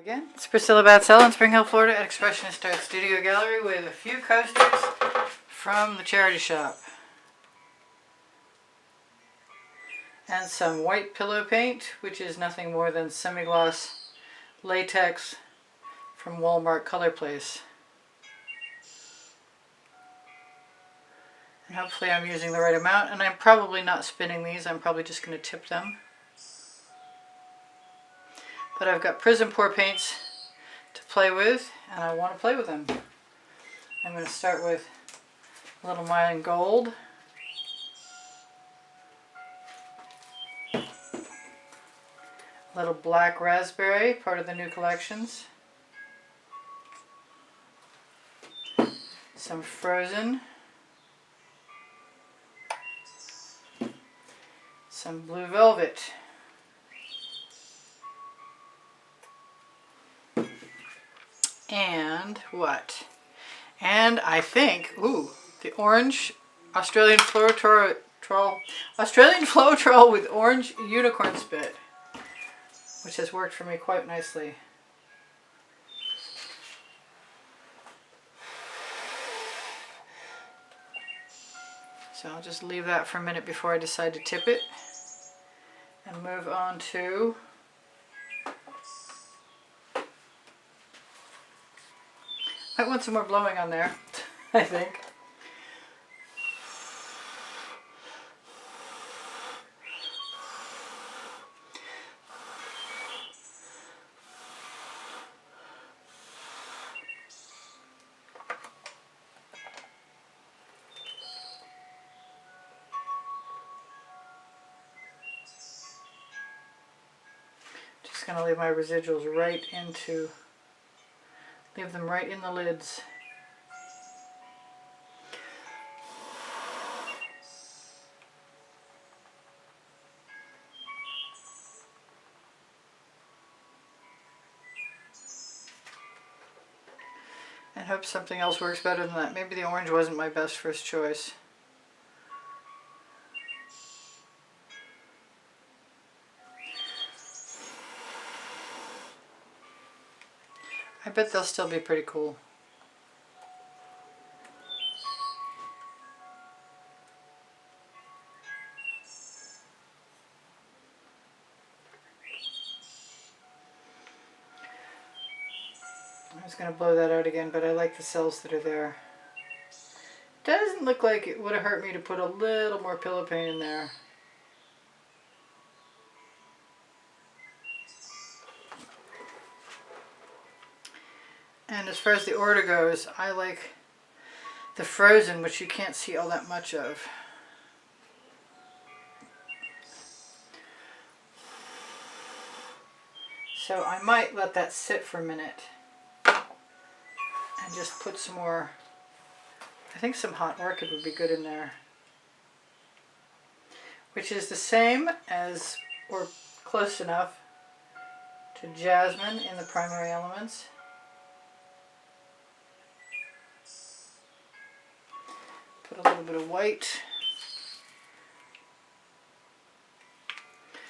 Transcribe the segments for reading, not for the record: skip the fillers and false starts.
Again, it's Priscilla Batzell in Spring Hill, Florida at Expressionist Art Studio Gallery with a few coasters from the charity shop. And some white pillow paint, which is nothing more than semi-gloss latex from Walmart Color Place. And hopefully I'm using the right amount, and I'm probably not spinning these, I'm probably just going to tip them. But I've got Prizm pour paints to play with, and I want to play with them. I'm going to start with a little Mayan gold. A little black raspberry, part of the new collections. Some frozen. Some blue velvet. And what? And I think, the orange Australian Floetrol with orange unicorn spit, which has worked for me quite nicely. So I'll just leave that for a minute before I decide to tip it and move on to I want some more blowing on there, I think. Just going to leave my residuals leave them right in the lids. And hope something else works better than that. Maybe the orange wasn't my best first choice. I bet they'll still be pretty cool. I was going to blow that out again, but I like the cells that are there. Doesn't look like it would have hurt me to put a little more pillow paint in there. And as far as the order goes, I like the frozen, which you can't see all that much of. So I might let that sit for a minute and just put some more, I think some hot orchid would be good in there, which is the same as, or close enough to Jasmine in the primary elements. Put a little bit of white,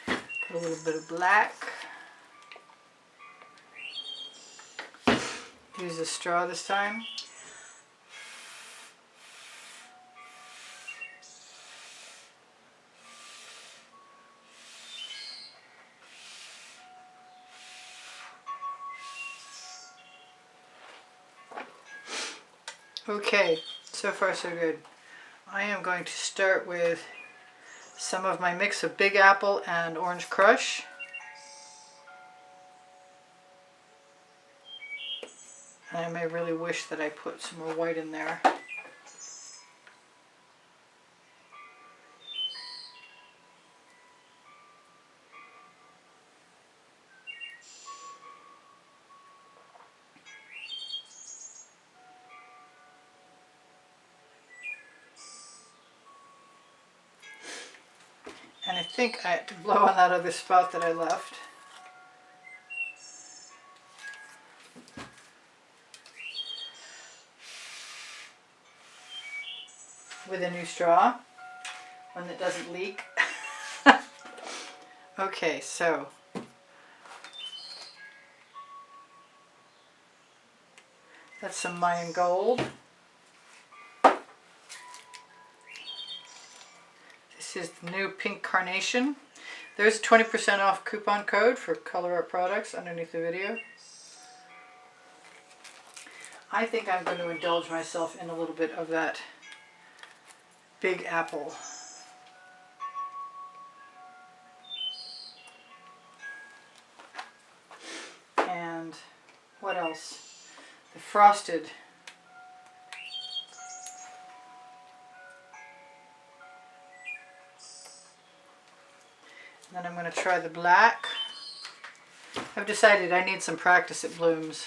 put a little bit of black. Use a straw this time. Okay, so far so good. I am going to start with some of my mix of Big Apple and Orange Crush. And I may really wish that I put some more white in there. And I think I had to blow on that other spot that I left. With a new straw, one that doesn't leak. Okay, so That's some Mayan gold. This is the new Pink Carnation. There's a 20% off coupon code for Color Art products underneath the video. I think I'm going to indulge myself in a little bit of that Big Apple. And what else? The Frosted. And then I'm going to try the black. I've decided I need some practice at blooms.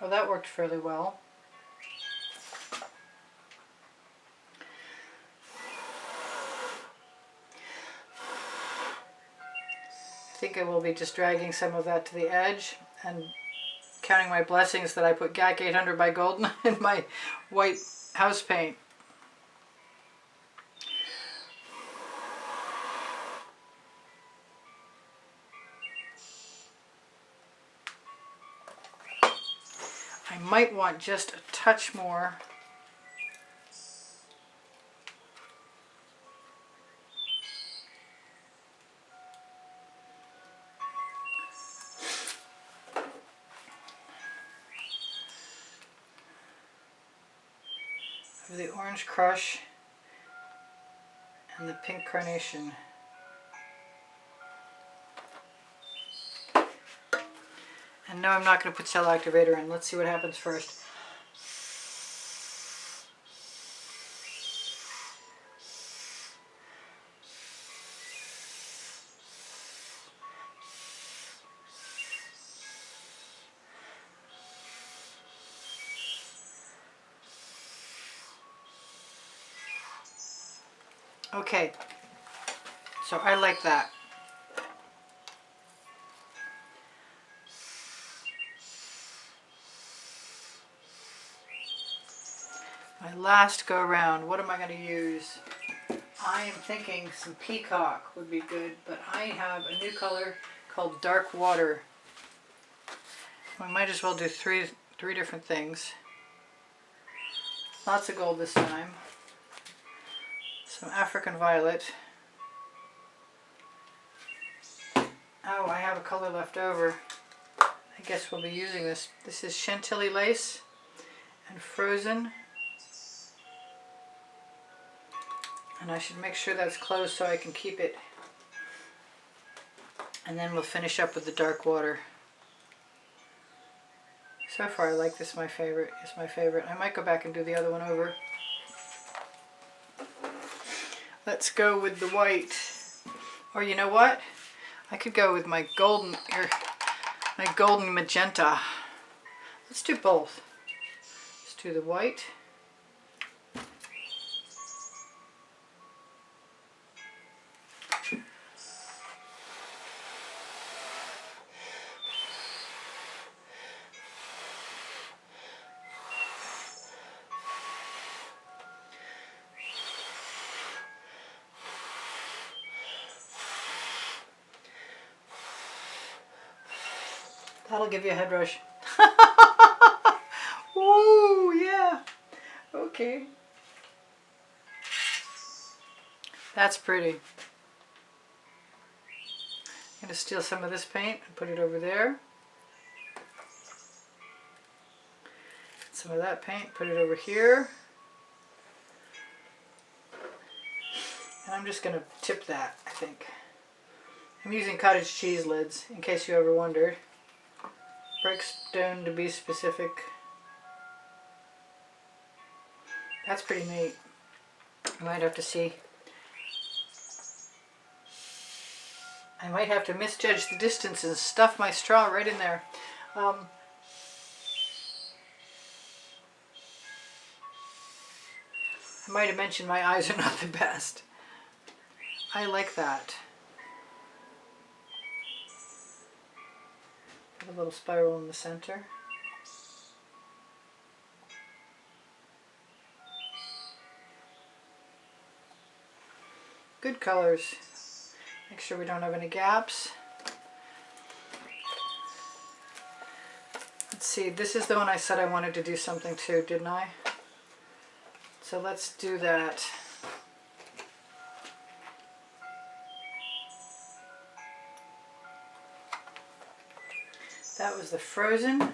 Well, that worked fairly well. I think I will be just dragging some of that to the edge and counting my blessings that I put GAC 800 by Golden in my white house paint. I might want just a touch more. Of the Orange Crush and the Pink Carnation. And no, I'm not going to put cell activator in. Let's see what happens first. Okay, so I like that. My last go around, what am I going to use? I am thinking some peacock would be good, but I have a new color called Dark Water. We might as well do three different things. Lots of gold this time. Some African Violet. Oh, I have a color left over. I guess we'll be using this. This is Chantilly lace and Frozen. And I should make sure that's closed so I can keep it. And then we'll finish up with the Dark Water. So far I like this, my favorite. It's my favorite. I might go back and do the other one over. Let's go with the white. Or you know what? I could go with my golden magenta. Let's do both. Let's do the white. That'll give you a head rush. Woo, yeah. Okay. That's pretty. I'm going to steal some of this paint and put it over there. Some of that paint, put it over here. And I'm just going to tip that, I think. I'm using cottage cheese lids, in case you ever wondered. Brickstone to be specific. That's pretty neat. I might have to see. I might have to misjudge the distance and stuff my straw right in there. I might have mentioned my eyes are not the best. I like that. Put a little spiral in the center. Good colors. Make sure we don't have any gaps. Let's see, this is the one I said I wanted to do something to, didn't I? So let's do that. That was the Frozen. What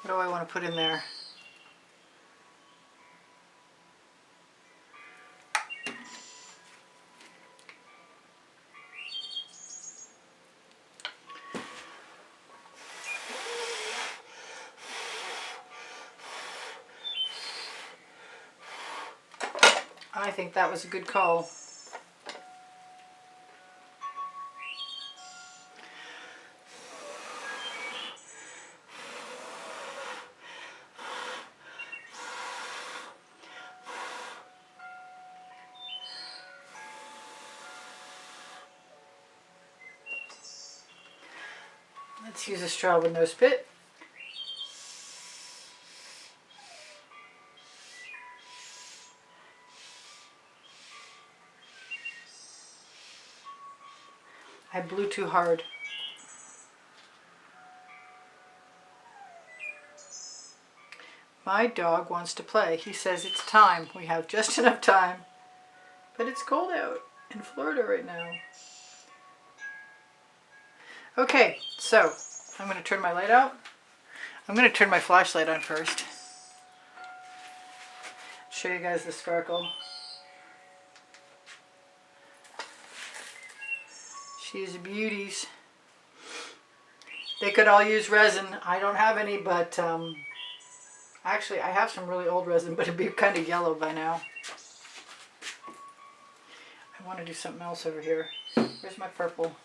do I want to put in there? I think that was a good call. Let's use a straw with no spit. I blew too hard. My dog wants to play. He says it's time. We have just enough time. But it's cold out in Florida right now. Okay, so I'm going to turn my light out. I'm going to turn my flashlight on first. Show you guys the sparkle. She's beauties. They could all use resin. I don't have any, but actually I have some really old resin, but it'd be kind of yellow by now. I want to do something else over here. Where's my purple?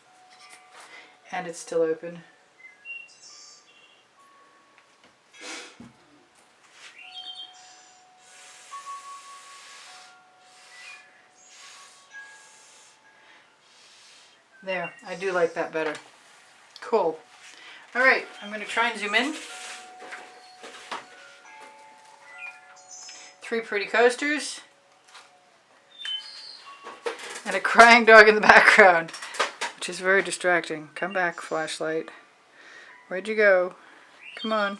And it's still open. There, I do like that better. Cool. All right, I'm going to try and zoom in. 3 pretty coasters. And a crying dog in the background, which is very distracting. Come back, flashlight. Where'd you go? Come on.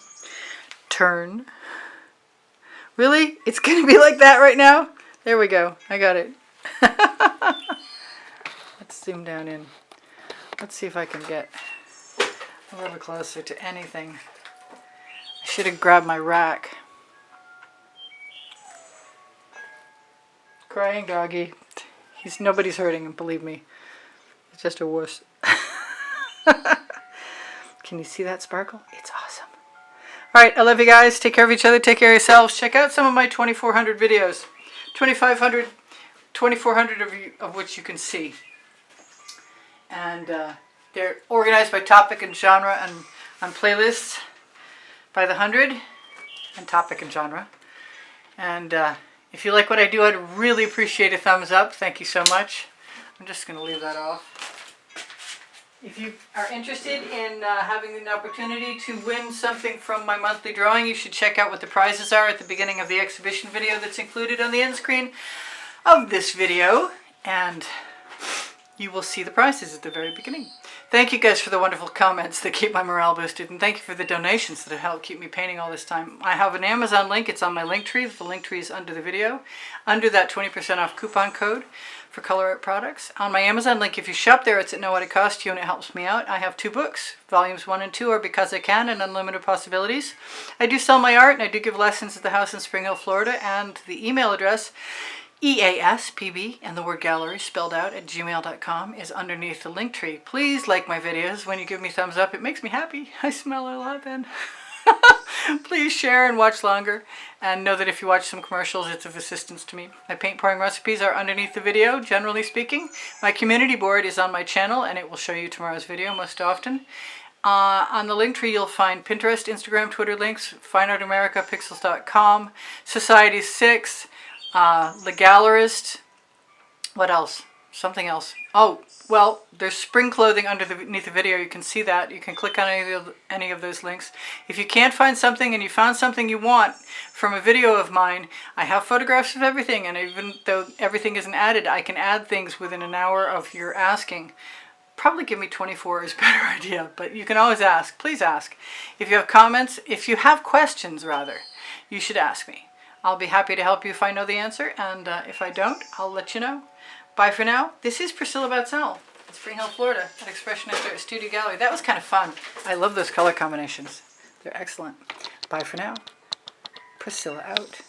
Turn. Really? It's going to be like that right now? There we go. I got it. Let's zoom down in. Let's see if I can get a little closer to anything. I should have grabbed my rack. Crying doggy. Nobody's hurting him, believe me. It's just a wuss. Can you see that sparkle? It's awesome. Alright, I love you guys. Take care of each other. Take care of yourselves. Check out some of my 2400 videos. 2500, 2400 of which you can see. And they're organized by topic and genre and on playlists by the 100 and topic and genre. And if you like what I do, I'd really appreciate a thumbs up. Thank you so much. I'm just going to leave that off. If you are interested in having an opportunity to win something from my monthly drawing, you should check out what the prizes are at the beginning of the exhibition video that's included on the end screen of this video. And you will see the prizes at the very beginning. Thank you guys for the wonderful comments that keep my morale boosted, and thank you for the donations that have helped keep me painting all this time. I have an Amazon link. It's on my link tree. The link tree is under the video, under that 20% off coupon code for color art products. On my Amazon link, if you shop there, it's at no added cost to you, and it helps me out. I have 2 books. Volumes 1 and 2 are Because I Can and Unlimited Possibilities. I do sell my art, and I do give lessons at the house in Spring Hill, Florida, and the email address easpb and the word gallery spelled out at gmail.com is underneath the link tree. Please like my videos. When you give me thumbs up, it makes me happy. I smell a lot then. Please share and watch longer, and know that if you watch some commercials, it's of assistance to me. My paint pouring recipes are underneath the video, generally speaking. My community board is on my channel, and it will show you tomorrow's video most often. On the link tree, you'll find Pinterest, Instagram, Twitter links, Fine Art America, Pixels.com, Society 6, The Gallerist, what else? something else. Oh, well, there's spring clothing underneath the video. You can see that. You can click on any of those links. If you can't find something and you found something you want from a video of mine, I have photographs of everything, and even though everything isn't added, I can add things within an hour of your asking. Probably give me 24 is a better idea, but you can always ask. Please ask. If you have comments, if you have questions rather, you should ask me. I'll be happy to help you if I know the answer, and if I don't, I'll let you know. Bye for now. This is Priscilla Batzell in Spring Hill, Florida at Expressionist Studio Gallery. That was kind of fun. I love those color combinations. They're excellent. Bye for now. Priscilla out.